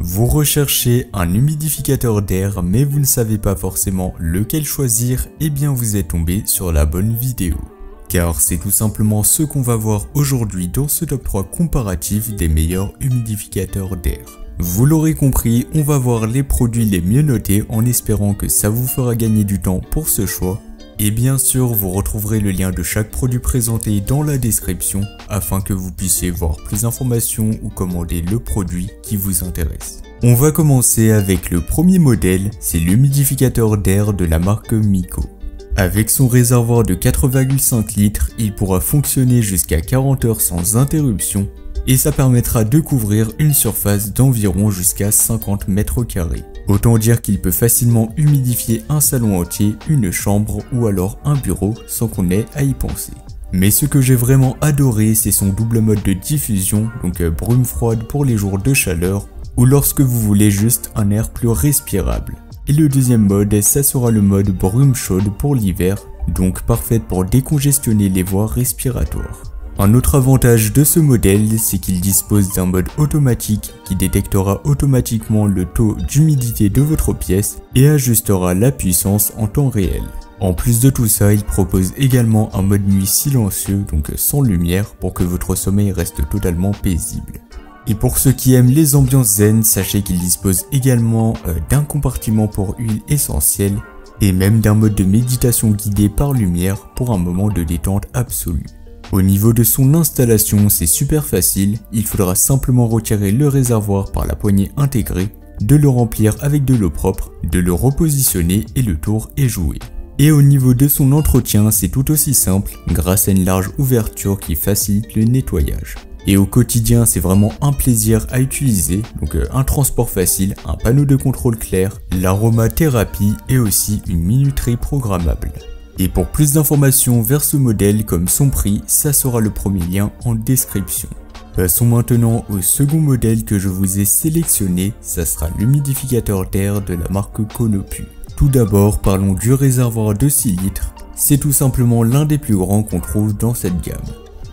Vous recherchez un humidificateur d'air mais vous ne savez pas forcément lequel choisir, eh bien vous êtes tombé sur la bonne vidéo. Car c'est tout simplement ce qu'on va voir aujourd'hui dans ce top 3 comparatif des meilleurs humidificateurs d'air. Vous l'aurez compris, on va voir les produits les mieux notés en espérant que ça vous fera gagner du temps pour ce choix. Et bien sûr, vous retrouverez le lien de chaque produit présenté dans la description afin que vous puissiez voir plus d'informations ou commander le produit qui vous intéresse. On va commencer avec le premier modèle, c'est l'humidificateur d'air de la marque Miko. Avec son réservoir de 4,5 litres, il pourra fonctionner jusqu'à 40 heures sans interruption et ça permettra de couvrir une surface d'environ jusqu'à 50 mètres carrés. Autant dire qu'il peut facilement humidifier un salon entier, une chambre ou alors un bureau sans qu'on ait à y penser. Mais ce que j'ai vraiment adoré, c'est son double mode de diffusion, donc brume froide pour les jours de chaleur ou lorsque vous voulez juste un air plus respirable. Et le deuxième mode, ça sera le mode brume chaude pour l'hiver, donc parfaite pour décongestionner les voies respiratoires. Un autre avantage de ce modèle, c'est qu'il dispose d'un mode automatique qui détectera automatiquement le taux d'humidité de votre pièce et ajustera la puissance en temps réel. En plus de tout ça, il propose également un mode nuit silencieux, donc sans lumière, pour que votre sommeil reste totalement paisible. Et pour ceux qui aiment les ambiances zen, sachez qu'il dispose également d'un compartiment pour huile essentielle et même d'un mode de méditation guidée par lumière pour un moment de détente absolue. Au niveau de son installation, c'est super facile, il faudra simplement retirer le réservoir par la poignée intégrée, de le remplir avec de l'eau propre, de le repositionner et le tour est joué. Et au niveau de son entretien, c'est tout aussi simple grâce à une large ouverture qui facilite le nettoyage. Et au quotidien, c'est vraiment un plaisir à utiliser, donc un transport facile, un panneau de contrôle clair, l'aromathérapie et aussi une minuterie programmable. Et pour plus d'informations vers ce modèle comme son prix, ça sera le premier lien en description. Passons maintenant au second modèle que je vous ai sélectionné, ça sera l'humidificateur d'air de la marque Konopu. Tout d'abord, parlons du réservoir de 6 litres, c'est tout simplement l'un des plus grands qu'on trouve dans cette gamme.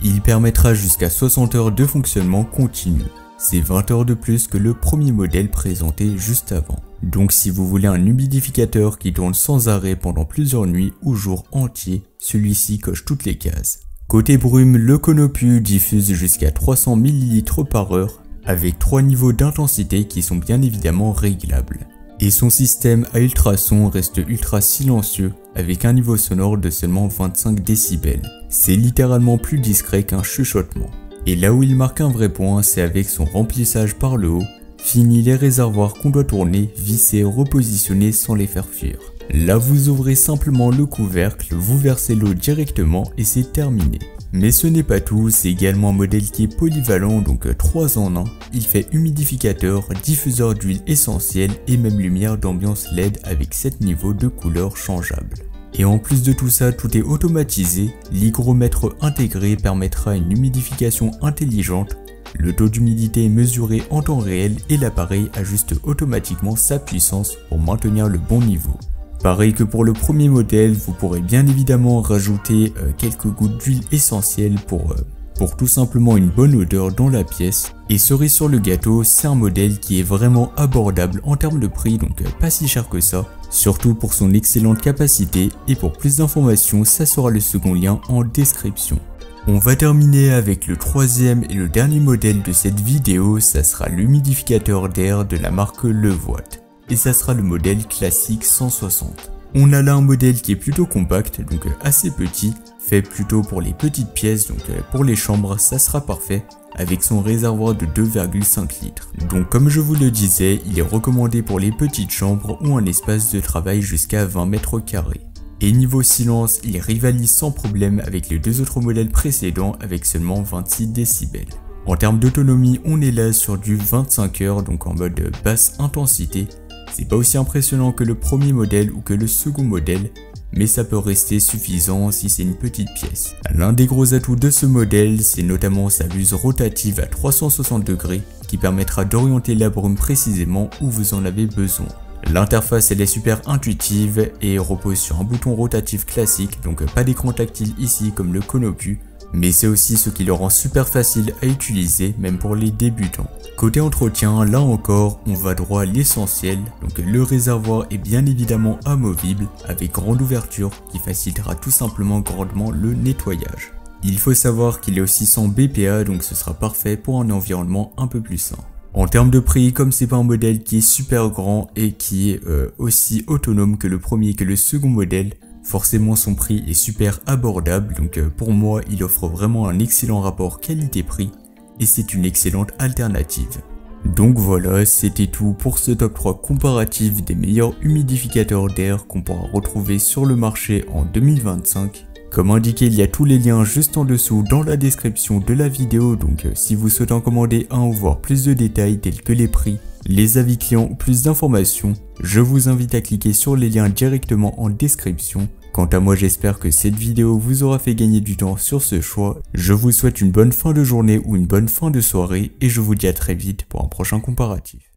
Il permettra jusqu'à 60 heures de fonctionnement continu. C'est 20 heures de plus que le premier modèle présenté juste avant. Donc si vous voulez un humidificateur qui tourne sans arrêt pendant plusieurs nuits ou jours entiers, celui-ci coche toutes les cases. Côté brume, le Konopu diffuse jusqu'à 300 ml par heure avec 3 niveaux d'intensité qui sont bien évidemment réglables. Et son système à ultrasons reste ultra silencieux avec un niveau sonore de seulement 25 décibels. C'est littéralement plus discret qu'un chuchotement. Et là où il marque un vrai point, c'est avec son remplissage par le haut. Fini les réservoirs qu'on doit tourner, visser, repositionner sans les faire fuir. Là vous ouvrez simplement le couvercle, vous versez l'eau directement et c'est terminé. Mais ce n'est pas tout, c'est également un modèle qui est polyvalent, donc 3 en 1. Il fait humidificateur, diffuseur d'huile essentielle et même lumière d'ambiance LED avec 7 niveaux de couleurs changeables. Et en plus de tout ça, tout est automatisé, l'hygromètre intégré permettra une humidification intelligente, le taux d'humidité est mesuré en temps réel et l'appareil ajuste automatiquement sa puissance pour maintenir le bon niveau. Pareil que pour le premier modèle, vous pourrez bien évidemment rajouter quelques gouttes d'huile essentielle pour tout simplement une bonne odeur dans la pièce. Et cerise sur le gâteau, c'est un modèle qui est vraiment abordable en termes de prix, donc pas si cher que ça. Surtout pour son excellente capacité et pour plus d'informations, ça sera le second lien en description. On va terminer avec le troisième et le dernier modèle de cette vidéo, ça sera l'humidificateur d'air de la marque Levoit. Et ça sera le modèle classique 160. On a là un modèle qui est plutôt compact, donc assez petit, fait plutôt pour les petites pièces, donc pour les chambres ça sera parfait, avec son réservoir de 2,5 litres. Donc comme je vous le disais, il est recommandé pour les petites chambres ou un espace de travail jusqu'à 20 mètres carrés. Et niveau silence, il rivalise sans problème avec les deux autres modèles précédents avec seulement 26 décibels. En termes d'autonomie, on est là sur du 25 heures, donc en mode basse intensité. C'est pas aussi impressionnant que le premier modèle ou que le second modèle, mais ça peut rester suffisant si c'est une petite pièce. L'un des gros atouts de ce modèle, c'est notamment sa buse rotative à 360 degrés qui permettra d'orienter la brume précisément où vous en avez besoin. L'interface elle est super intuitive et repose sur un bouton rotatif classique, donc pas d'écran tactile ici comme le Konopu, mais c'est aussi ce qui le rend super facile à utiliser, même pour les débutants. Côté entretien, là encore, on va droit à l'essentiel, donc le réservoir est bien évidemment amovible, avec grande ouverture qui facilitera tout simplement grandement le nettoyage. Il faut savoir qu'il est aussi sans BPA, donc ce sera parfait pour un environnement un peu plus sain. En termes de prix, comme c'est pas un modèle qui est super grand et qui est aussi autonome que le premier et que le second modèle, forcément son prix est super abordable, donc pour moi il offre vraiment un excellent rapport qualité-prix et c'est une excellente alternative. Donc voilà, c'était tout pour ce top 3 comparatif des meilleurs humidificateurs d'air qu'on pourra retrouver sur le marché en 2025. Comme indiqué, il y a tous les liens juste en dessous dans la description de la vidéo, donc si vous souhaitez en commander un ou voir plus de détails tels que les prix, les avis clients ou plus d'informations, je vous invite à cliquer sur les liens directement en description. Quant à moi, j'espère que cette vidéo vous aura fait gagner du temps sur ce choix. Je vous souhaite une bonne fin de journée ou une bonne fin de soirée et je vous dis à très vite pour un prochain comparatif.